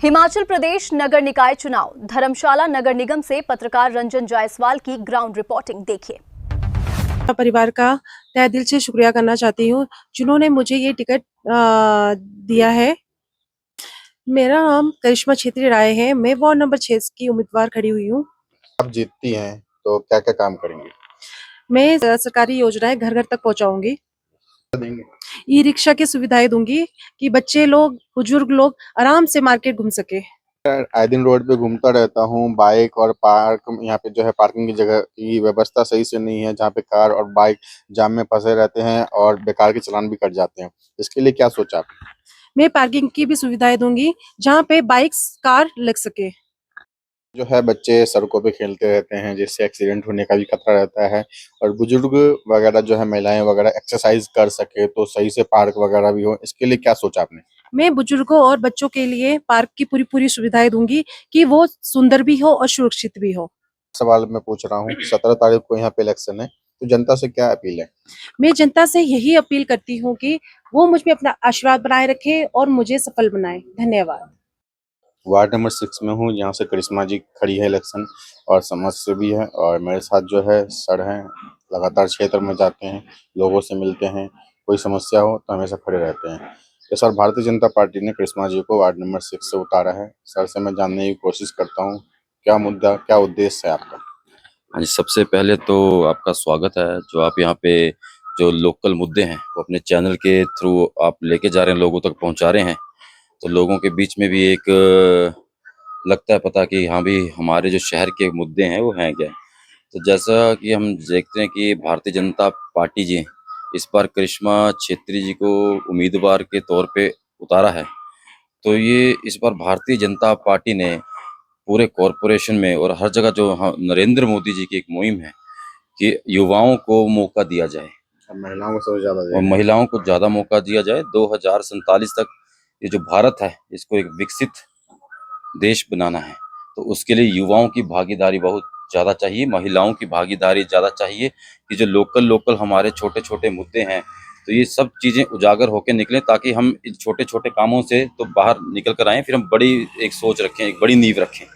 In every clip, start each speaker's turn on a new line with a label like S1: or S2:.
S1: हिमाचल प्रदेश नगर निकाय चुनाव, धर्मशाला नगर निगम से पत्रकार रंजन जायसवाल की ग्राउंड रिपोर्टिंग देखिए।
S2: परिवार का तहे दिल से शुक्रिया करना चाहती हूँ जिन्होंने मुझे ये टिकट दिया है। मेरा नाम करिश्मा छेत्री राय है। मैं वार्ड नंबर 6 की उम्मीदवार खड़ी हुई हूँ।
S3: आप जीतती हैं तो क्या क्या काम करेंगे?
S2: मैं सरकारी योजनाएं घर घर तक पहुंचाऊंगी। ई रिक्शा की सुविधाएं दूंगी कि बच्चे लोग, बुजुर्ग लोग आराम से मार्केट घूम सके।
S3: आए दिन रोड पे घूमता रहता हूँ। बाइक और पार्क, यहाँ पे जो है पार्किंग की जगह की व्यवस्था सही से नहीं है, जहाँ पे कार और बाइक जाम में फंसे रहते हैं और बेकार के चालान भी कट जाते हैं। इसके लिए क्या सोचा आपने?
S2: मैं पार्किंग की भी सुविधाएं दूंगी जहाँ पे बाइक्स, कार लग सके।
S3: जो है बच्चे सड़कों पे खेलते रहते हैं, जिससे एक्सीडेंट होने का भी खतरा रहता है, और बुजुर्ग वगैरह जो है, महिलाएं वगैरह एक्सरसाइज कर सके तो सही से पार्क वगैरह भी हो। इसके लिए क्या सोचा आपने?
S2: मैं बुजुर्गों और बच्चों के लिए पार्क की पूरी सुविधाएं दूंगी कि वो सुंदर भी हो और सुरक्षित भी हो।
S3: सवाल मैं पूछ रहा हूँ, 17 तारीख को यहाँ पे इलेक्शन है, तो जनता से क्या अपील है?
S2: मैं जनता से यही अपील करती हूँ कि वो मुझ में अपना आशीर्वाद बनाए रखे और मुझे सफल बनाए। धन्यवाद।
S3: वार्ड नंबर 6 में हूँ, यहाँ से करिश्मा जी खड़ी है इलेक्शन, और समझ से भी है, और मेरे साथ जो है सर हैं, लगातार क्षेत्र में जाते हैं, लोगों से मिलते हैं, कोई समस्या हो तो हमेशा खड़े रहते हैं। इस बार भारतीय जनता पार्टी ने करिश्मा जी को वार्ड नंबर 6 से उतारा है। सर से मैं जानने की कोशिश करता हूँ, क्या मुद्दा, क्या उद्देश्य है आपका?
S4: हाँ जी, सबसे पहले तो आपका स्वागत है। जो आप यहाँ पे जो लोकल मुद्दे हैं वो अपने चैनल के थ्रू आप लेके जा रहे हैं, लोगों तक पहुँचा रहे हैं, तो लोगों के बीच में भी एक लगता है पता कि हाँ भी हमारे जो शहर के मुद्दे हैं वो हैं क्या। तो जैसा कि हम देखते हैं कि भारतीय जनता पार्टी जी इस बार करिश्मा छेत्री जी को उम्मीदवार के तौर पे उतारा है। तो ये इस बार भारतीय जनता पार्टी ने पूरे कॉरपोरेशन में और हर जगह जो नरेंद्र मोदी जी की एक मुहिम है कि युवाओं को मौका दिया जाए
S3: अब महिलाओं को सबसे ज्यादा
S4: और
S3: देना है।
S4: महिलाओं को ज़्यादा मौका दिया जाए। 2047 तक ये जो भारत है इसको एक विकसित देश बनाना है, तो उसके लिए युवाओं की भागीदारी बहुत ज़्यादा चाहिए, महिलाओं की भागीदारी ज़्यादा चाहिए कि जो लोकल हमारे छोटे-छोटे मुद्दे हैं, तो ये सब चीज़ें उजागर होके निकलें ताकि हम इन छोटे-छोटे कामों से तो बाहर निकल कर आएँ, फिर हम बड़ी एक सोच रखें, एक बड़ी नींव रखें।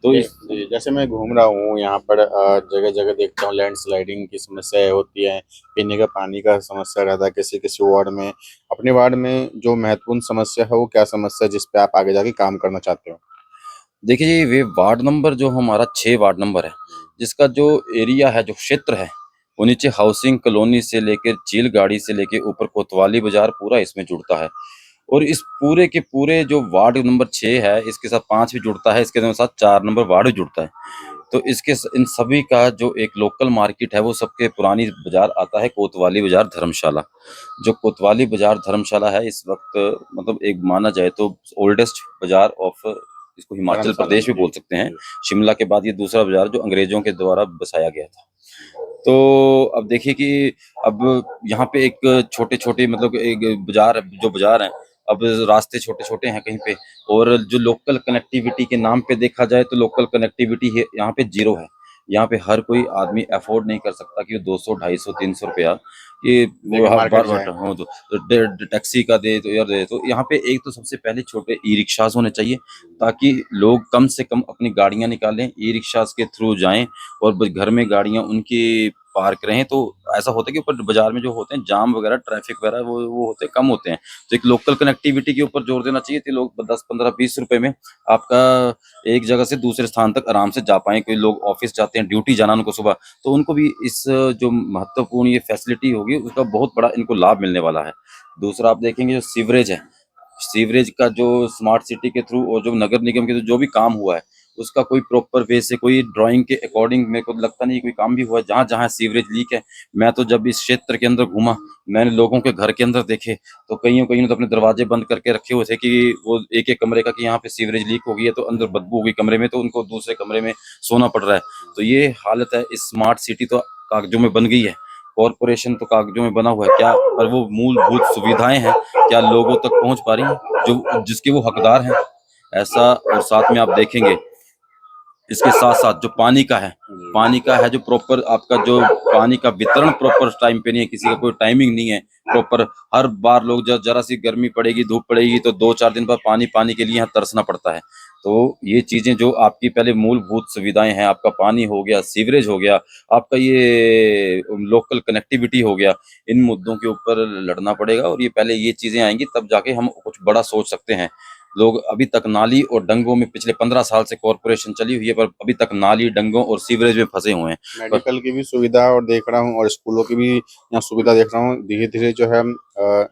S4: तो इस
S3: जैसे मैं घूम रहा हूँ यहाँ पर, जगह जगह देखता हूँ लैंडस्लाइडिंग की समस्या होती है, पीने का पानी का समस्या रहता है किसी किसी वार्ड में। अपने वार्ड में जो महत्वपूर्ण समस्या है वो क्या समस्या है जिस पे आप आगे जाके काम करना चाहते हो?
S4: देखिए जी, वे वार्ड नंबर जो हमारा 6 वार्ड नंबर है, जिसका जो एरिया है, जो क्षेत्र है, वो नीचे हाउसिंग कॉलोनी से लेकर चीलगाड़ी से लेके ऊपर कोतवाली बाज़ार पूरा इसमें जुड़ता है। और इस पूरे के पूरे जो वार्ड नंबर 6 है, इसके साथ 5 भी जुड़ता है, इसके साथ 4 नंबर वार्ड भी जुड़ता है। तो इसके इन सभी का जो एक लोकल मार्केट है, वो सबके पुरानी बाज़ार आता है कोतवाली बाज़ार धर्मशाला। जो कोतवाली बाज़ार धर्मशाला है, इस वक़्त मतलब एक माना जाए तो ओल्डेस्ट बाज़ार ऑफ इसको हिमाचल
S3: धर्मशाला
S4: प्रदेश
S3: में,
S4: भी
S3: जी,
S4: बोल सकते हैं।
S3: जी।
S4: शिमला के बाद ये दूसरा बाज़ार जो अंग्रेज़ों के द्वारा बसाया गया था। तो अब देखिए कि अब यहाँ पे एक छोटे-छोटे मतलब एक बाज़ार जो बाज़ार हैं, अब रास्ते छोटे-छोटे हैं कहीं पे, और जो लोकल कनेक्टिविटी के नाम पे देखा जाए तो लोकल कनेक्टिविटी है यहाँ पे ज़ीरो है। यहाँ पे हर कोई आदमी अफ़ोर्ड नहीं कर सकता कि 200, 250, 300 रुपया ये वो
S3: लेके मार्केट
S4: बार-बार
S3: जाए।
S4: हो तो टैक्सी का दे तो यार दे। तो यहाँ पे एक तो सबसे पहले छोटे ई-रिक्शाज़ होने चाहिए ताकि लोग कम से कम अपनी गाड़ियाँ निकालें, ई-रिक्शाज़ के थ्रू जाएँ और ब घर में गाड़ियाँ उनकी पार्क रहें। तो ऐसा होता है कि ऊपर बाज़ार में जो होते हैं जाम वगैरह, ट्रैफ़िक वगैरह वो होते हैं, कम होते हैं। तो एक लोकल कनेक्टिविटी के ऊपर ज़ोर देना चाहिए कि लोग 10, 15, 20 रुपए में आपका एक जगह से दूसरे स्थान तक आराम से जा पाएँ। कोई लोग ऑफ़िस जाते हैं, ड्यूटी जाना उनको सुबह, तो उनको भी इस जो महत्वपूर्ण ये फैसिलिटी होगी, उसका बहुत बड़ा इनको लाभ मिलने वाला है। दूसरा आप देखेंगे जो सीवरेज है, सीवरेज का जो स्मार्ट सिटी के थ्रू और जो नगर निगम के जो भी काम हुआ है, उसका कोई प्रॉपर वे से कोई ड्राइंग के अकॉर्डिंग मेरे को लगता नहीं कोई काम भी हुआ है। जहाँ-जहाँ सीवरेज लीक है, मैं तो जब इस क्षेत्र के अंदर घूमा, मैंने लोगों के घर के अंदर देखे, तो कइयों-कइयों ने तो अपने दरवाजे बंद करके रखे हुए थे कि वो एक-एक कमरे का कि यहाँ पे सीवरेज लीक हो गई है, तो अंदर बदबू हो गई कमरे में, तो उनको दूसरे कमरे में सोना पड़ रहा है। तो ये हालत है, इस स्मार्ट सिटी तो कागज़ों में बन गई है, कॉर्पोरेशन तो कागज़ों में बना हुआ है, क्या पर वो मूलभूत सुविधाएँ हैं, क्या लोगों तक पहुँच पा रही हैं, जो जिसके वो हकदार हैं? ऐसा और साथ में आप देखेंगे इसके साथ साथ जो पानी का है जो प्रॉपर आपका जो पानी का वितरण प्रॉपर टाइम पे नहीं है, किसी का कोई टाइमिंग नहीं है प्रॉपर। हर बार लोग जब जरा सी गर्मी पड़ेगी, धूप पड़ेगी तो 2-4 दिन बाद पानी के लिए यहाँ तरसना पड़ता है। तो ये चीजें जो आपकी पहले मूलभूत सुविधाएं हैं, आपका पानी हो गया, सीवरेज हो गया, आपका ये लोकल कनेक्टिविटी हो गया, इन मुद्दों के ऊपर लड़ना पड़ेगा। और ये पहले ये चीजें आएंगी तब जाके हम कुछ बड़ा सोच सकते हैं। लोग अभी तक नाली और डंगों में पिछले 15 साल से कॉर्पोरेशन चली हुई है, पर अभी तक नाली, डंगों और सीवरेज में फंसे हुए हैं।
S3: मेडिकल की भी सुविधा और देख रहा हूँ, और स्कूलों की भी यहाँ सुविधा देख रहा हूँ, धीरे धीरे जो है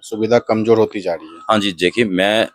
S3: सुविधा कमजोर होती जा रही है।
S4: हाँ जी, देखिए मैं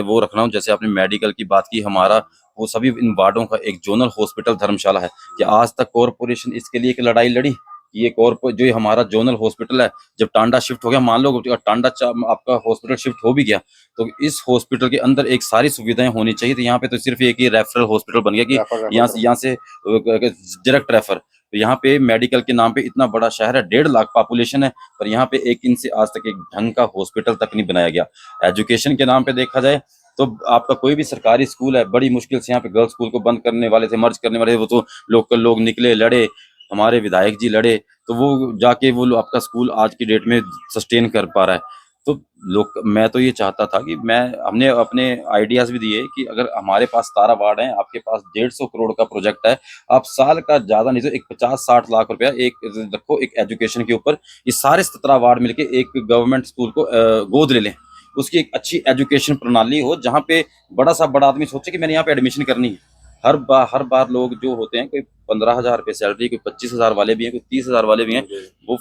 S4: वो रख रहा हूँ, जैसे आपने मेडिकल की बात की, हमारा वो सभी इन वार्डों का एक जोनल हॉस्पिटल धर्मशाला है कि आज तक कॉर्पोरेशन इसके लिए एक लड़ाई लड़ी। ये जो ये हमारा जोनल हॉस्पिटल है, जब टांडा शिफ्ट हो गया, मान लो टांडा आपका हॉस्पिटल शिफ्ट हो भी गया, तो इस हॉस्पिटल के अंदर एक सारी सुविधाएं होनी चाहिए। तो यहाँ पे तो सिर्फ एक ही रेफरल हॉस्पिटल बन गया कि यहाँ से डायरेक्ट रेफर। तो यहाँ पे मेडिकल के नाम पे इतना बड़ा शहर है, 1.5 लाख पॉपुलेशन है, पर यहाँ पे एक इनसे आज तक एक ढंग का हॉस्पिटल तक नहीं बनाया गया। एजुकेशन के नाम पे देखा जाए तो आपका कोई भी सरकारी स्कूल है, बड़ी मुश्किल से यहाँ पे गर्ल्स स्कूल को बंद करने वाले थे, मर्ज करने वाले थे, वो तो लोकल लोग निकले, लड़े, हमारे विधायक जी लड़े, तो वो जाके वो आपका स्कूल आज की डेट में सस्टेन कर पा रहा है। तो मैं तो ये चाहता था कि हमने अपने आइडियाज भी दिए कि अगर हमारे पास 17 वार्ड हैं, आपके पास 150 करोड़ का प्रोजेक्ट है, आप साल का ज्यादा नहीं तो एक 50-60 लाख रुपया एक रखो एक एजुकेशन के ऊपर, ये सारे 17 वार्ड मिलके एक गवर्नमेंट स्कूल को गोद ले लें, उसकी एक अच्छी एजुकेशन प्रणाली हो, जहाँ पे बड़ा आदमी सोचे कि मैंने यहाँ पे एडमिशन करनी है। हर बार लोग जो होते हैं, कोई 15,000 रुपये सैलरी, कोई 25,000 वाले भी हैं, कोई 30,000 वाले भी हैं, वो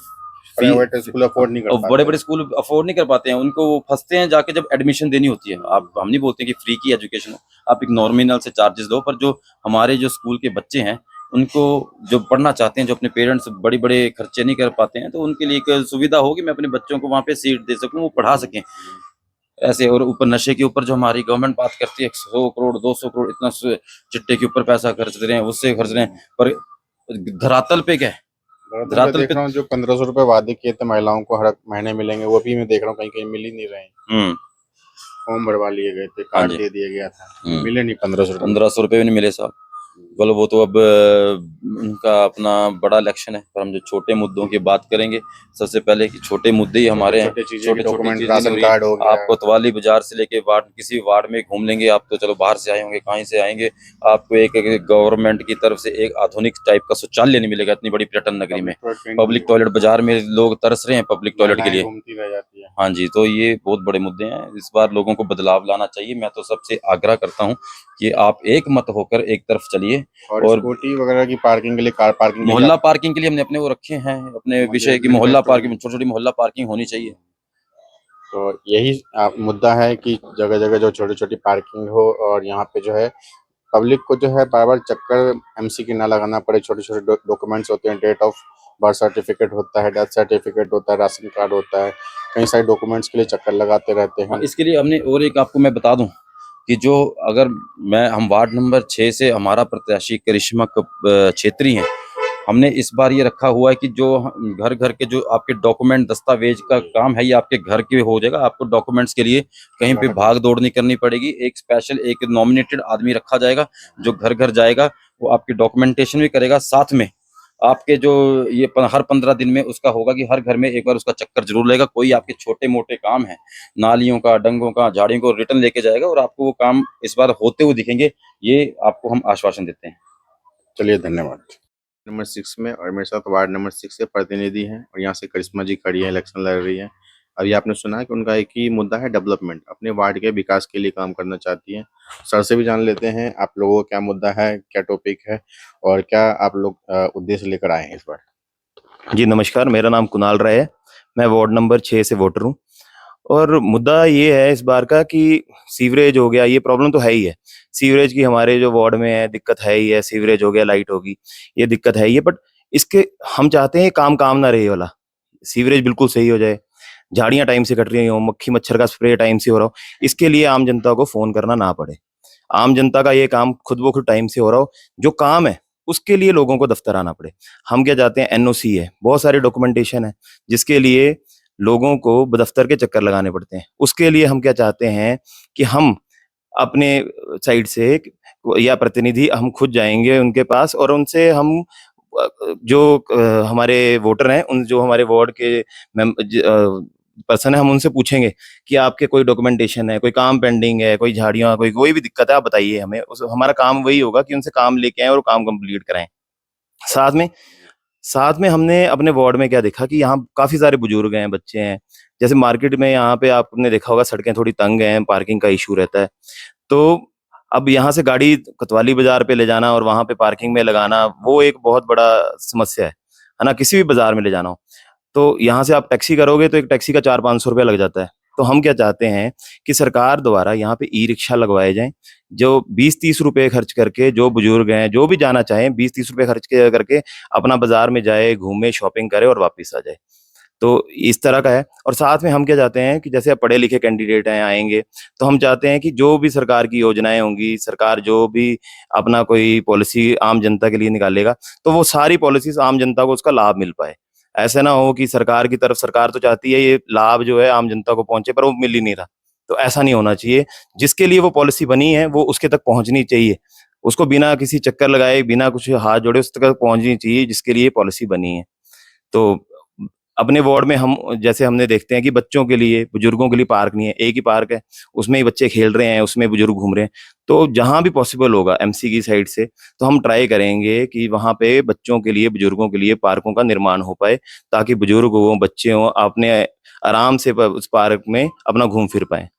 S3: प्राइवेट स्कूल अफोर्ड नहीं कर पाते,
S4: बड़े स्कूल अफोर्ड नहीं कर पाते हैं, उनको वो फंसते हैं जाके जब एडमिशन देनी होती है। हम नहीं बोलते कि फ्री की एजुकेशन हो, आप एक नॉमिनल से चार्जेस दो, पर जो हमारे जो स्कूल के बच्चे हैं, उनको जो पढ़ना चाहते हैं, जो अपने पेरेंट्स बड़े खर्चे नहीं कर पाते हैं, तो उनके लिए एक सुविधा हो कि मैं अपने बच्चों को वहाँ पे सीट दे सकूँ, वो पढ़ा सकें ऐसे। और ऊपर नशे के ऊपर जो हमारी गवर्नमेंट बात करती है, 100 करोड़ 200 करोड़ इतना चिट्टे के ऊपर पैसा खर्च रहे हैं, उससे खर्च रहे हैं, पर धरातल पे क्या है?
S3: धरातल देख रहा हूँ जो 1500 रुपए वादे किए थे महिलाओं को हर महीने मिलेंगे, वो भी मैं देख रहा हूँ कहीं कहीं मिल ही नहीं रहे। फॉर्म भरवा लिए गए थे, कार्ड दे दिया गया था, मिले नहीं 1500
S4: रुपए भी नहीं मिले साहब। बोलो वो तो अब उनका अपना बड़ा इलेक्शन है, पर हम जो छोटे मुद्दों की बात करेंगे, सबसे पहले कि छोटे मुद्दे ही हमारे हैं, छोटे डॉक्यूमेंट, राशन कार्ड हो गया। आप कोतवाली बाजार से लेके किसी वार्ड में घूम लेंगे आप, तो चलो बाहर से आए होंगे, कहीं से आएंगे, आपको एक गवर्नमेंट की तरफ से एक आधुनिक टाइप का शौचालय नहीं मिलेगा इतनी बड़ी पर्यटन नगरी में। पब्लिक टॉयलेट बाजार में लोग तरस रहे हैं पब्लिक टॉयलेट के लिए। हाँ जी, तो ये बहुत बड़े मुद्दे हैं, इस बार लोगों को बदलाव लाना चाहिए। मैं तो सबसे आग्रह करता हूँ कि आप एक मत होकर एक तरफ चलिए। और
S3: स्कूटी वगैरह की पार्किंग के लिए, कार पार्किंग,
S4: मोहल्ला पार्किंग के लिए हमने अपने वो रखे हैं अपने विषय की, मोहल्ला पार्किंग, छोटी मोहल्ला पार्किंग होनी चाहिए।
S3: तो यही मुद्दा है कि जगह जगह जो छोटी छोटी पार्किंग हो, और यहाँ पे जो है पब्लिक को जो है बार बार चक्कर एमसी की ना लगाना पड़े। छोटे छोटे डॉक्यूमेंट्स होते हैं, डेट ऑफ बर्थ सर्टिफिकेट होता है, डेथ सर्टिफिकेट होता है, राशन कार्ड होता है, कई सारे डॉक्यूमेंट्स के लिए चक्कर लगाते रहते हैं।
S4: इसके लिए हमने और एक आपको मैं बता दूं कि जो अगर हम वार्ड नंबर 6 से हमारा प्रत्याशी करिश्मा छेत्री हैं, हमने इस बार ये रखा हुआ है कि जो घर के जो आपके डॉक्यूमेंट दस्तावेज का काम है, ये आपके घर के हो जाएगा। आपको डॉक्यूमेंट्स के लिए कहीं पे भाग दौड़ नहीं करनी पड़ेगी। एक स्पेशल एक नॉमिनेटेड आदमी रखा जाएगा जो घर जाएगा, वो आपकी डॉक्यूमेंटेशन भी करेगा, साथ में आपके जो ये हर 15 दिन में उसका होगा कि हर घर में एक बार उसका चक्कर जरूर लेगा। कोई आपके छोटे मोटे काम है, नालियों का, डंगों का, झाड़ियों को रिटर्न लेके जाएगा और आपको वो काम इस बार होते हुए दिखेंगे, ये आपको हम आश्वासन देते हैं।
S3: चलिए, धन्यवाद। नंबर 6 में, और मेरे साथ वार्ड नंबर 6 से प्रतिनिधि हैं, और यहाँ से करिश्मा जी खड़ी है, इलेक्शन लड़ रही है। अभी आपने सुना कि उनका एक ही मुद्दा है, डेवलपमेंट, अपने वार्ड के विकास के लिए काम करना चाहती हैं। सर से भी जान लेते हैं आप लोगों का क्या मुद्दा है, क्या टॉपिक है, और क्या आप लोग उद्देश्य लेकर आए हैं इस बार।
S5: जी नमस्कार, मेरा नाम कुणाल राय है, मैं वार्ड नंबर 6 से वोटर हूँ। और मुद्दा ये है इस बार का कि सीवरेज हो गया, ये प्रॉब्लम तो है ही है, सीवरेज की हमारे जो वार्ड में है दिक्कत है ही है। सीवरेज हो गया, लाइट होगी, ये दिक्कत है ही है, बट इसके हम चाहते हैं काम ना रहे वाला, सीवरेज बिल्कुल सही हो जाए, झाड़ियां टाइम से कट रही हो, मक्खी मच्छर का स्प्रे टाइम से हो रहा हो, इसके लिए आम जनता को फोन करना ना पड़े, आम जनता का ये काम खुद ब खुद टाइम से हो रहा हो, जो काम है उसके लिए लोगों को दफ्तर आना पड़े। हम क्या चाहते हैं, एनओसी है, बहुत सारे डॉक्यूमेंटेशन है जिसके लिए लोगों को दफ्तर के चक्कर लगाने पड़ते हैं। उसके लिए हम क्या चाहते हैं कि हम अपने साइड से या प्रतिनिधि हम खुद जाएंगे उनके पास और उनसे हम जो हमारे वोटर हैं, उन जो हमारे वार्ड के पर्सन है, हम उनसे पूछेंगे कि आपके कोई डॉक्यूमेंटेशन है, कोई काम पेंडिंग है, कोई झाड़ियाँ, कोई भी दिक्कत है, आप बताइए हमें। हमारा काम वही होगा कि उनसे काम लेके आए और काम कंप्लीट कराएं। साथ में हमने अपने वार्ड में क्या देखा कि यहाँ काफी सारे बुजुर्ग हैं, बच्चे हैं। जैसे मार्केट में यहाँ पे आपने देखा होगा, सड़कें थोड़ी तंग हैं, पार्किंग का इशू रहता है। तो अब यहाँ से गाड़ी कोतवाली बाजार पे ले जाना और वहां पे पार्किंग में लगाना, वो एक बहुत बड़ा समस्या है ना? किसी भी बाजार में ले जाना हो तो यहाँ से आप टैक्सी करोगे तो एक टैक्सी का 400-500 रुपया लग जाता है। तो हम क्या चाहते हैं कि सरकार द्वारा यहाँ पे ई रिक्शा लगवाए जाएं, जो 20-30 रुपए खर्च करके, जो बुजुर्ग हैं, जो भी जाना चाहें, 20-30 रुपए खर्च करके अपना बाजार में जाए, घूमे, शॉपिंग करे और वापस आ जाए। तो इस तरह का है। और साथ में हम क्या चाहते हैं कि जैसे अब पढ़े लिखे कैंडिडेट हैं, आएंगे, तो हम चाहते हैं कि जो भी सरकार की योजनाएं होंगी, सरकार जो भी अपना कोई पॉलिसी आम जनता के लिए निकालेगा, तो वो सारी पॉलिसीज आम जनता को उसका लाभ मिल पाए। ऐसा ना हो कि सरकार की तरफ, सरकार तो चाहती है ये लाभ जो है आम जनता को पहुंचे, पर वो मिल ही नहीं रहा। तो ऐसा नहीं होना चाहिए। जिसके लिए वो पॉलिसी बनी है वो उसके तक पहुंचनी चाहिए, उसको बिना किसी चक्कर लगाए, बिना कुछ हाथ जोड़े उस तक पहुंचनी चाहिए जिसके लिए पॉलिसी बनी है। तो अपने वार्ड में हम जैसे हमने देखते हैं कि बच्चों के लिए, बुजुर्गों के लिए पार्क नहीं है, एक ही पार्क है, उसमें ही बच्चे खेल रहे हैं, उसमें बुजुर्ग घूम रहे हैं। तो जहां भी पॉसिबल होगा एमसी की साइड से, तो हम ट्राई करेंगे कि वहां पे बच्चों के लिए, बुजुर्गों के लिए पार्कों का निर्माण हो पाए, ताकि बुजुर्ग हो, बच्चे हों, अपने आराम से उस पार्क में अपना घूम फिर पाए।